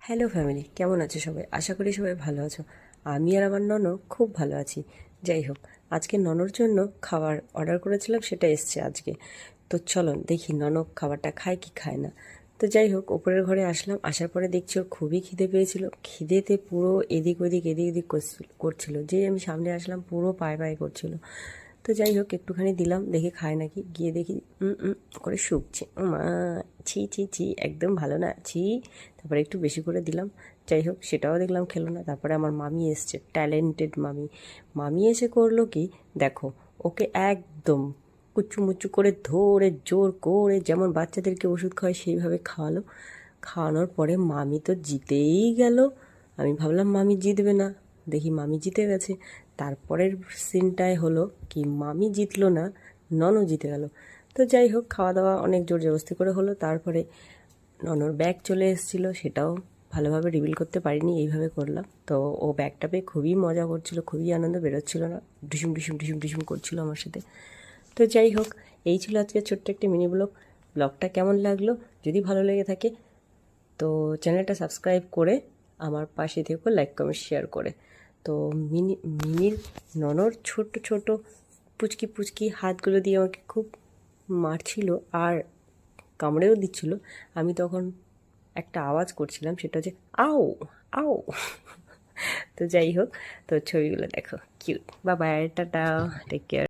Hello family, কেমন আছো সবাই? আশা করি সবাই ভালো আছো। আমি আর আমার ননদ খুব ভালো আছি। যাই হোক, আজকে ননর জন্য খাবার অর্ডার করেছিলাম, সেটা এসছে আজকে। তো চলো দেখি ননদ খাবারটা খায় কি খায় না। তো যাই হোক, ওপরের ঘরে আসলাম, আসার পরে দেখছি ওর খুবই খিদে পেয়েছিল। খিদেতে পুরো এদিক ওদিক এদিক ওদিক করছিল। যে আমি সামনে আসলাম পুরো পায়ে পায়ে করছিল। তো যাই হোক, একটুখানি দিলাম, দেখে খায় নাকি। গিয়ে দেখি করে শুকছে। মা, ছি ছি ছি, একদম ভালো না, ছি। তারপরে একটু বেশি করে দিলাম। যাই হোক, সেটাও দেখলাম খেলো না। তারপরে আমার মামি এসছে, ট্যালেন্টেড মামি। মামি এসে করলো কি, দেখো, ওকে একদম কুচুমুচু করে ধরে জোর করে, যেমন বাচ্চাদেরকে ওষুধ খাওয়ায় সেইভাবে খাওয়ালো। খাওয়ানোর পরে মামি তো জিতেই গেল। আমি ভাবলাম মামি জিতবে না, দেখি মামি জিতে গেছে। তারপরের সিনটায় হলো কি, মামি জিতলো না, ননও জিতে গেল। তো যাই হোক, খাওয়া দাওয়া অনেক জোর জবরদস্তি করে হলো। তারপরে ননর ব্যাগ চলে এসেছিলো, সেটাও ভালোভাবে রিভিল করতে পারিনি, এইভাবে করলাম। তো ও ব্যাগটা পেয়ে খুবই মজা করছিল, খুবই আনন্দ, বেরোচ্ছিল না, ডিসুম ডিসুম ডিসুম ডিসুম করছিল আমার সাথে। তো যাই হোক, এই ছিল আজকে ছোট্ট একটি মিনি ব্লগ। ব্লগটা কেমন লাগলো, যদি ভালো লেগে থাকে তো চ্যানেলটা সাবস্ক্রাইব করে আমার পাশে থেকো, লাইক কমেন্ট শেয়ার করে। তো মিনির ননর ছোট ছোট পুচকি পুচকি হাতগুলো দিয়ে আমাকে খুব মারছিল আর কামড়েও দিচ্ছিল। আমি তখন একটা আওয়াজ করছিলাম, সেটা হচ্ছে আও আও। তো যাই হোক, তো ছবিগুলো দেখো, কিউট। বা বাই, টাটা, টেক কেয়ার।